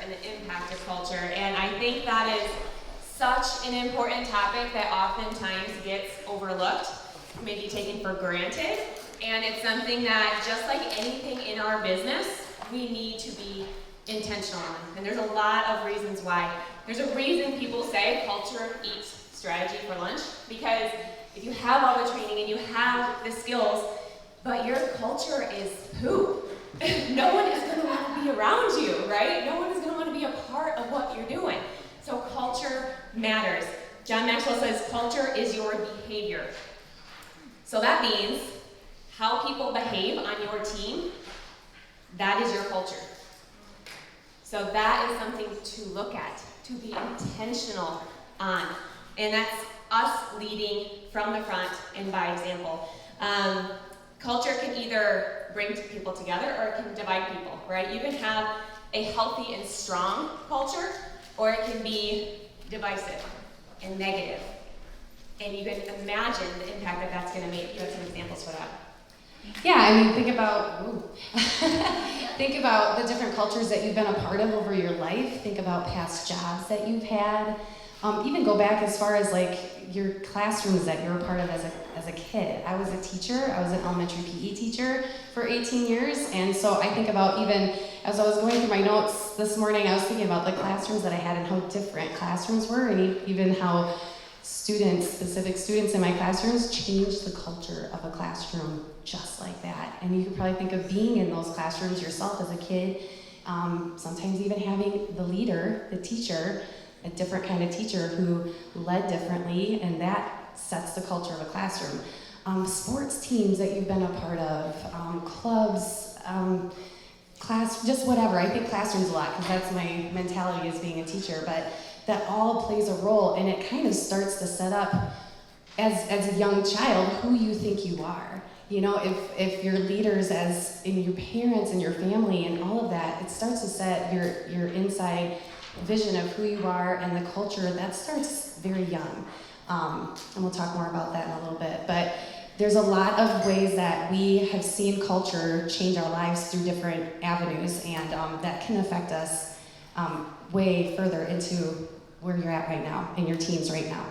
and the impact of culture. And I think that is such an important topic that oftentimes gets overlooked, maybe taken for granted. And it's something that, just like anything in our business, we need to be intentional on. And there's a lot of reasons why. There's a reason people say culture eats strategy for lunch, because if you have all the training and you have the skills, but your culture is poop, no one is going to want to be around you, right? No one is going to want to be a part of what you're doing. So culture matters. John Maxwell says culture is your behavior. So that means how people behave on your team, that is your culture. So that is something to look at, to be intentional on. And that's us leading from the front and by example. Culture can either bring people together or it can divide people, right? You can have a healthy and strong culture, or it can be divisive and negative. And you can imagine the impact that that's going to make. You have some examples for that. Yeah, I mean, think about the different cultures that you've been a part of over your life. Think about past jobs that you've had. Even go back as far as like your classrooms that you were a part of as a kid. I was a teacher. I was an elementary PE teacher for 18 years. And so I think about, even as I was going through my notes this morning, I was thinking about the classrooms that I had and how different classrooms were, and even how specific students in my classrooms changed the culture of a classroom just like that. And you could probably think of being in those classrooms yourself as a kid, sometimes even having the leader, the teacher, a different kind of teacher who led differently, and that sets the culture of a classroom. Sports teams that you've been a part of, clubs, class, just whatever. I think classrooms a lot because that's my mentality as being a teacher, but that all plays a role, and it kind of starts to set up as a young child who you think you are. You know, if your leaders as in your parents and your family and all of that, it starts to set your inside vision of who you are and the culture. That starts very young. And we'll talk more about that in a little bit. But there's a lot of ways that we have seen culture change our lives through different avenues, and that can affect us way further into where you're at right now and your teams right now.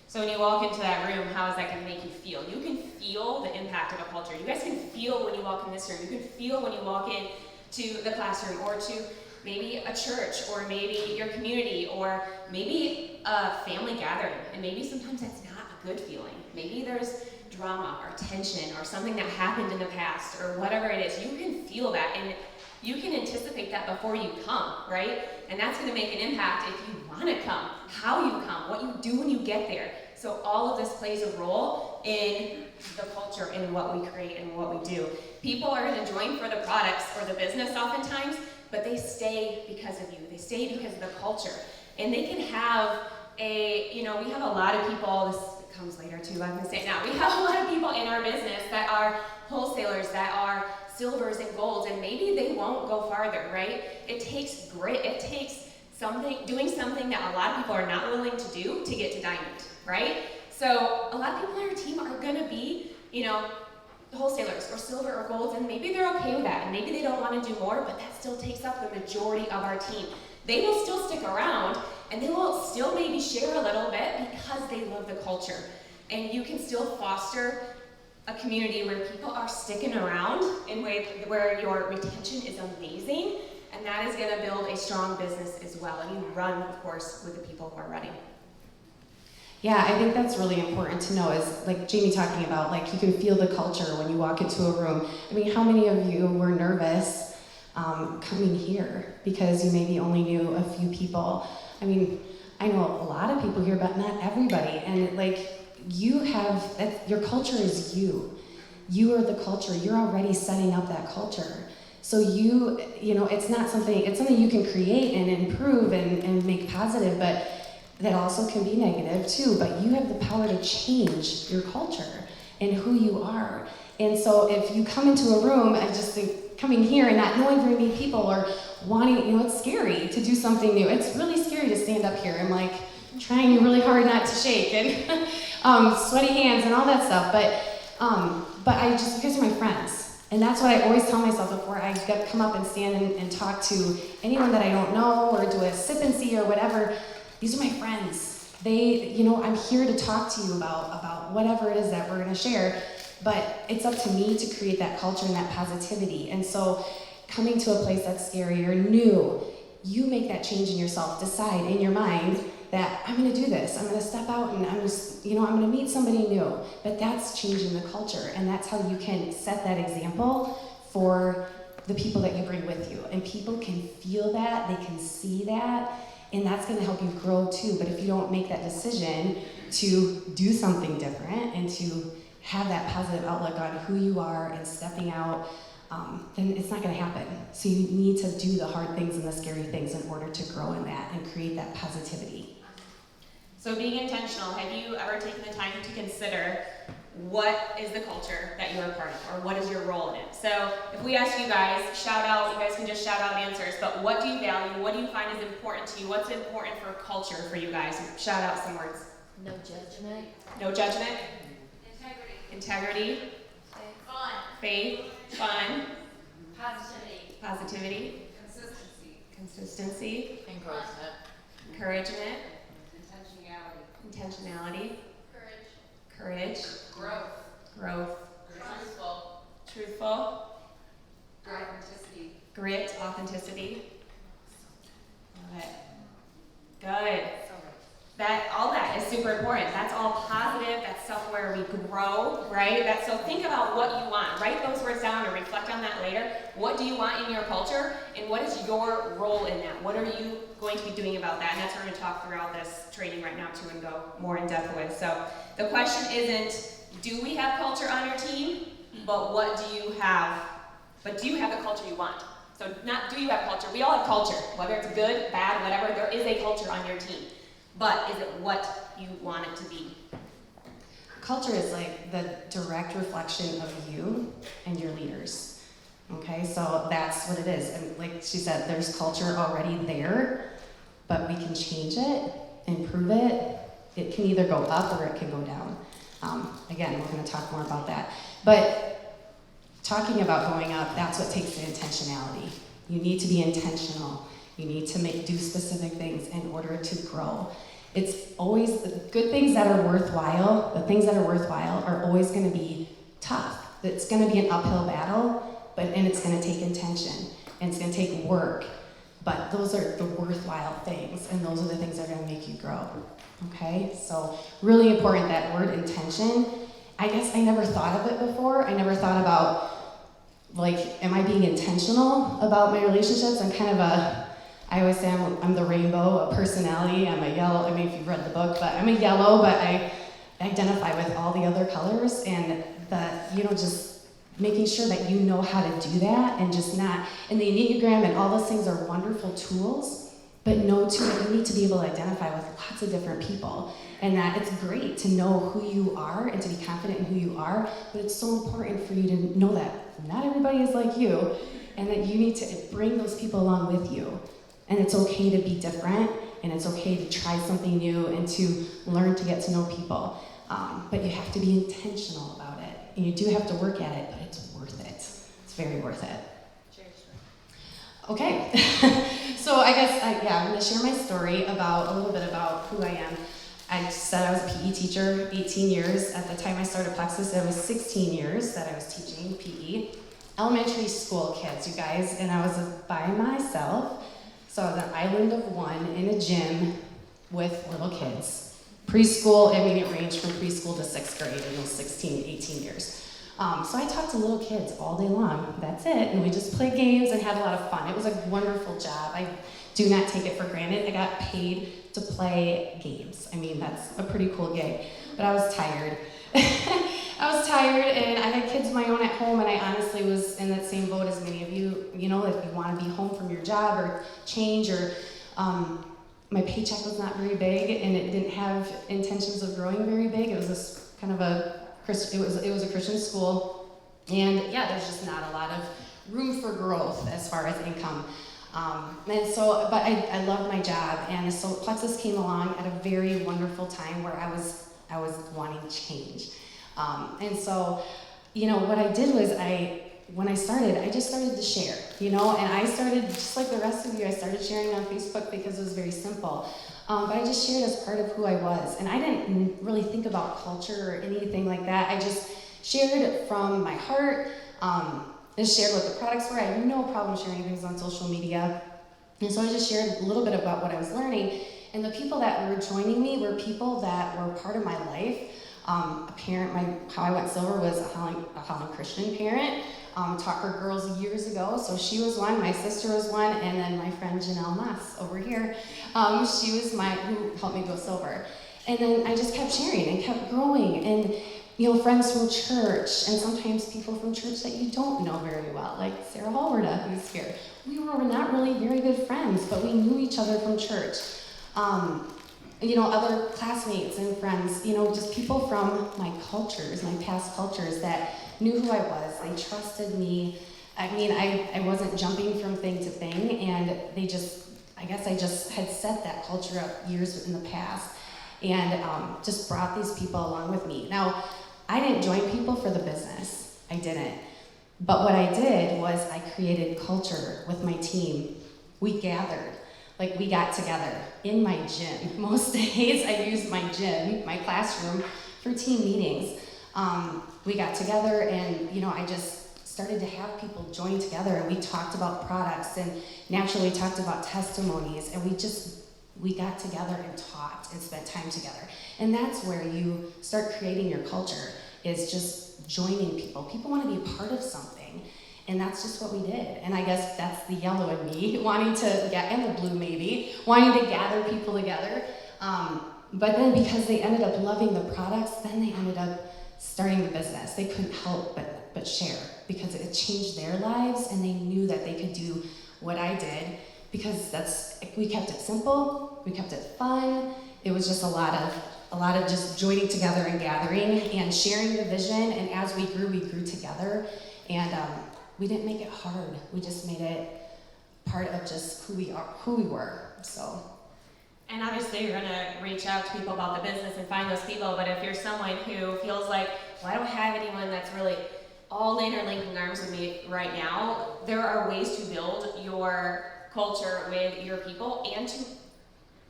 So when you walk into that room, how is that going to make you feel? You can feel the impact of a culture. You guys can feel when you walk in this room. You can feel when you walk in to the classroom, or to maybe a church, or maybe your community, or maybe a family gathering. And maybe sometimes that's not a good feeling. Maybe there's drama or tension or something that happened in the past or whatever it is. You can feel that, and you can anticipate that before you come, right? And that's going to make an impact if you want to come, how you come, what you do when you get there. So all of this plays a role in the culture and what we create and what we do. People are going to join for the products or the business oftentimes, but they stay because of you. They stay because of the culture. And they can have we have a lot of people, this comes later too, I'm going to say it now. We have a lot of people in our business that are wholesalers, that are silvers and golds, and maybe they won't go farther, right? It takes grit. It takes doing something that a lot of people are not willing to do to get to diamond, right? So a lot of people on our team are going to be, wholesalers or silver or golds, and maybe they're okay with that, and maybe they don't want to do more, but that still takes up the majority of our team. They will still stick around, and they will still maybe share a little bit because they love the culture. And you can still foster a community where people are sticking around in ways where your retention is amazing, and that is going to build a strong business as well. And you run, of course, with the people who are running. Yeah, I think that's really important to know, is like Jamie talking about, like you can feel the culture when you walk into a room. I mean, how many of you were nervous coming here because you maybe only knew a few people? I mean, I know a lot of people here, but not everybody. And your culture is you. You are the culture. You're already setting up that culture. So it's something you can create and improve and make positive, but that also can be negative too. But you have the power to change your culture and who you are. And so if you come into a room, I just think coming here and not knowing very many people or wanting, it's scary to do something new. It's really scary to stand up here and like trying really hard not to shake and sweaty hands and all that stuff. But you guys are my friends. And that's what I always tell myself before I come up and stand and talk to anyone that I don't know or do a sip and see or whatever. These are my friends. I'm here to talk to you about whatever it is that we're going to share, but it's up to me to create that culture and that positivity. And so coming to a place that's scary or new, you make that change in yourself. Decide in your mind that I'm going to do this. I'm going to step out and I'm going to meet somebody new. But that's changing the culture, and that's how you can set that example for the people that you bring with you. And people can feel that, they can see that, and that's going to help you grow too. But if you don't make that decision to do something different and to have that positive outlook on who you are and stepping out, then it's not going to happen. So you need to do the hard things and the scary things in order to grow in that and create that positivity. So being intentional, have you ever taken the time to consider what is the culture that you're a part of, or what is your role in it? So if we ask you guys, shout out, you guys can just shout out answers, but what do you value? What do you find is important to you? What's important for culture for you guys? Shout out some words. No judgment. No judgment. Integrity. Integrity. Fun. Faith. Fun. Positivity. Positivity. Consistency. Encouragement. Encouragement. Intentionality. Intentionality. Courage. Courage. Growth. Growth. Truthful. Truthful. Authenticity. Grit. Authenticity. Love it. Good. All that is super important. That's all positive. That's stuff where we grow, right? So think about what you want. Write those words down and reflect on that later. What do you want in your culture, and what is your role in that? What are you going to be doing about that? And that's what we're going to talk throughout this training right now too, and go more in depth with. So the question isn't, do we have culture on your team? But what do you have? But do you have the culture you want? So not do you have culture? We all have culture, whether it's good, bad, whatever. There is a culture on your team. But is it what you want it to be? Culture is like the direct reflection of you and your leaders. Okay, so that's what it is. And like she said, there's culture already there, but we can change it, improve it. It can either go up or it can go down. Again, we're going to talk more about that. But talking about going up, that's what takes the intentionality. You need to be intentional. You need to do specific things in order to grow. It's always the good things that are worthwhile. The things that are worthwhile are always going to be tough. It's going to be an uphill battle, and it's going to take intention, and it's going to take work. But those are the worthwhile things, and those are the things that are going to make you grow. Okay? So really important, that word intention. I guess I never thought of it before. I never thought about, am I being intentional about my relationships? I'm kind of I always say I'm the rainbow of personality. I'm a yellow, if you've read the book, but I'm a yellow, but I identify with all the other colors, and just making sure that you know how to do that, and just not, and the Enneagram and all those things are wonderful tools, but know too that you need to be able to identify with lots of different people, and that it's great to know who you are and to be confident in who you are, but it's so important for you to know that not everybody is like you, and that you need to bring those people along with you. And it's okay to be different, and it's okay to try something new and to learn to get to know people. But you have to be intentional about it. And you do have to work at it, but it's worth it. It's very worth it. Okay, so I guess, I'm going to share my story a little bit about who I am. I said I was a PE teacher, 18 years. At the time I started Plexus, it was 16 years that I was teaching PE. Elementary school kids, you guys, and I was by myself. So I was an island of one in a gym with little kids. Preschool, it ranged from preschool to 6th grade in those 16, 18 years. So I talked to little kids all day long. That's it. And we just played games and had a lot of fun. It was a wonderful job. I do not take it for granted. I got paid to play games. That's a pretty cool gig. But I was tired. I was tired, and I had kids of my own at home, and I honestly was in that same boat as many of you. If you want to be home from your job or change, or my paycheck was not very big, and it didn't have intentions of growing very big. It was this kind of it was a Christian school, and there's just not a lot of room for growth as far as income. But I loved my job, and so Plexus came along at a very wonderful time where I was wanting change. And so, what I did was when I started, I just started to share, you know, and I started, just like the rest of you, I started sharing on Facebook because it was very simple. But I just shared as part of who I was, and I didn't really think about culture or anything like that. I just shared from my heart, and shared what the products were. I had no problem sharing things on social media. And so I just shared a little bit about what I was learning. And the people that were joining me were people that were part of my life. A parent, how I went silver was a Holland Christian parent. Taught her girls years ago, so she was one, my sister was one, and then my friend Janelle Moss over here, she was who helped me go silver. And then I just kept sharing and kept growing, and you know, friends from church, and sometimes people from church that you don't know very well, like Sarah Halverda, who's here. We were not really very good friends, but we knew each other from church. You know, other classmates and friends, you know, just people from my cultures, my past cultures that knew who I was. They trusted me. I mean, I wasn't jumping from thing to thing, and I guess I just had set that culture up years in the past, and just brought these people along with me. Now, I didn't join people for the business. I didn't. But what I did was I created culture with my team. We gathered. Like, we got together in my gym. Most days I used my gym, my classroom, for team meetings. We got together, and you know, I just started to have people join together, and we talked about products, and naturally talked about testimonies, and we got together and talked and spent time together. And that's where you start creating your culture, is just joining people. People want to be a part of something. And that's just what we did. And I guess that's the yellow in me, wanting to and the blue maybe, wanting to gather people together. But then because they ended up loving the products, then they ended up starting the business. They couldn't help but share, because it changed their lives, and they knew that they could do what I did, because we kept it simple, we kept it fun. It was just a lot of just joining together and gathering and sharing the vision. And as we grew together. And we didn't make it hard. We just made it part of just who we were. So. And obviously you're gonna reach out to people about the business and find those people, but if you're someone who feels like, well, I don't have anyone that's really all in or linking arms with me right now, there are ways to build your culture with your people and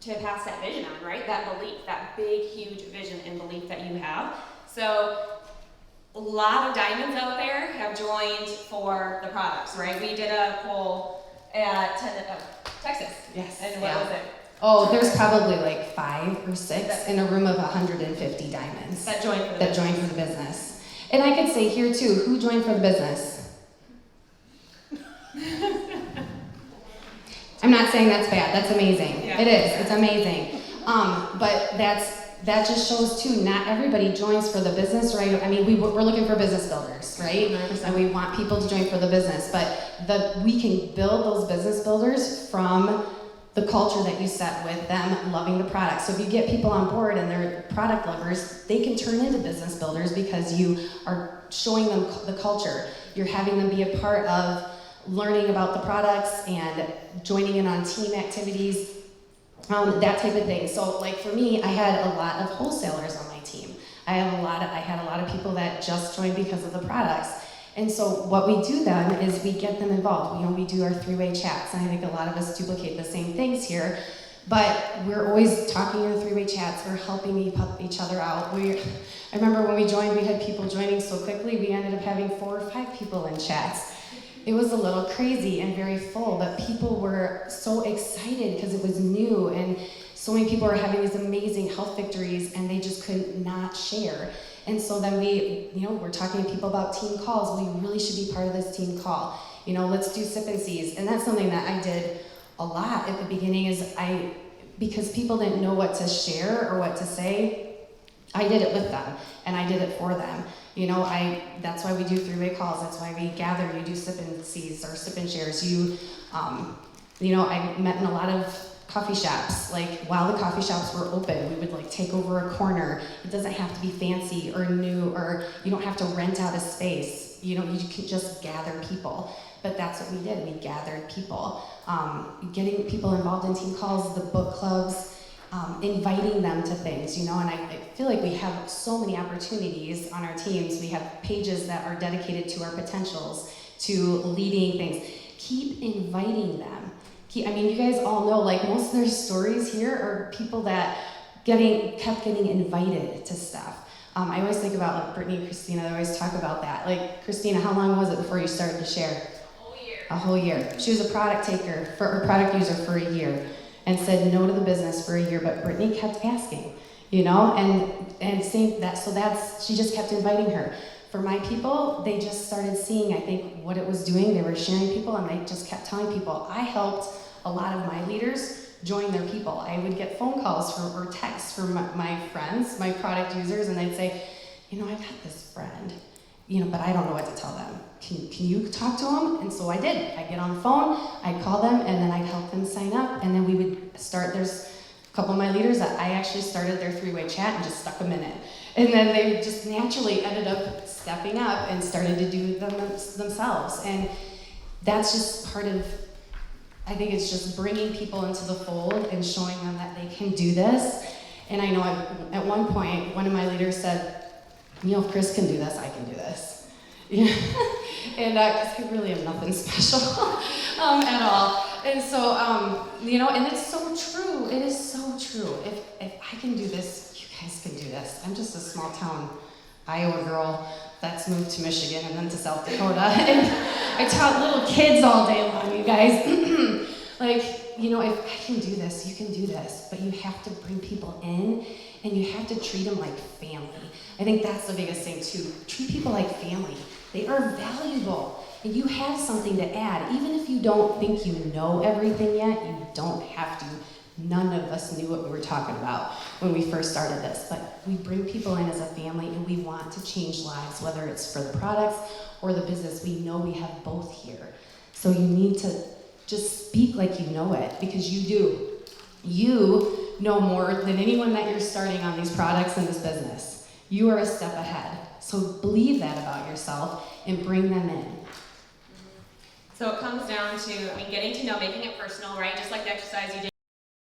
to pass that vision on, right? That belief, that big, huge vision and belief that you have. So a lot of diamonds out there have joined for the products, right? We did a poll at Texas. Yes. And what was it? Oh, there's probably like 5 or 6 in a room of 150 diamonds That joined for the business. And I could say here too, who joined for the business? I'm not saying that's bad. That's amazing. Yeah. It is. It's amazing. But that just shows too, not everybody joins for the business, right? I mean, we're looking for business builders, right? 100%. And we want people to join for the business, but we can build those business builders from the culture that you set with them loving the product. So if you get people on board and they're product lovers, they can turn into business builders because you are showing them the culture. You're having them be a part of learning about the products and joining in on team activities. That type of thing. So like for me, I had a lot of wholesalers on my team. I had a lot of people that just joined because of the products. And so what we do then is we get them involved. You know, we do our 3-way chats, and I think a lot of us duplicate the same things here, but we're always talking in the 3-way chats. We're helping each other out. I remember when we joined, we had people joining so quickly, we ended up having 4 or 5 people in chats. It was a little crazy and very full, but people were so excited because it was new, and so many people were having these amazing health victories, and they just could not share. And so then we're talking to people about team calls. We really should be part of this team call. You know, let's do sip and sees. And that's something that I did a lot at the beginning because people didn't know what to share or what to say, I did it with them, and I did it for them. You know, that's why we do 3-way calls. That's why we gather. You do sip and sees or sip and shares. I met in a lot of coffee shops. Like while the coffee shops were open, we would like take over a corner. It doesn't have to be fancy or new, or you don't have to rent out a space. You know, you can just gather people. But that's what we did. We gathered people, getting people involved in team calls, the book clubs. Inviting them to things, you know, and I feel like we have so many opportunities on our teams. We have pages that are dedicated to our potentials, to leading things. Keep inviting them. You guys all know, like, most of their stories here are people that kept getting invited to stuff. I always think about, like, Brittany and Christina, they always talk about that. Like, Christina, how long was it before you started to share? A whole year. She was a product user for a year and said no to the business for a year, but Brittany kept asking, and saying that, she just kept inviting her. For my people, they just started seeing, I think, what it was doing. They were sharing people, and they just kept telling people. I helped a lot of my leaders join their people. I would get phone calls or texts from my friends, my product users, and they'd say, I've got this friend, but I don't know what to tell them. Can you talk to them? And so I did. I'd get on the phone, I'd call them, and then I'd help them sign up, and then we would start. There's a couple of my leaders that I actually started their three-way chat and just stuck them in it. And then they just naturally ended up stepping up and started to do them themselves. And that's just part of, I think it's just bringing people into the fold and showing them that they can do this. And I know at one point, one of my leaders said, if Chris can do this, I can do this. And because I really am nothing special at all. And so, and it's so true. It is so true. If I can do this, you guys can do this. I'm just a small town Iowa girl that's moved to Michigan and then to South Dakota. And I taught little kids all day long, you guys. If I can do this, you can do this. But you have to bring people in, and you have to treat them like family. I think that's the biggest thing, too. Treat people like family. They are valuable, and you have something to add. Even if you don't think you know everything yet, you don't have to. None of us knew what we were talking about when we first started this, but we bring people in as a family, and we want to change lives, whether it's for the products or the business. We know we have both here. So you need to just speak like you know it, because you do. You know more than anyone that you're starting on these products and this business. You are a step ahead. So believe that about yourself and bring them in. So it comes down to, getting to know, making it personal, right? Just like the exercise you did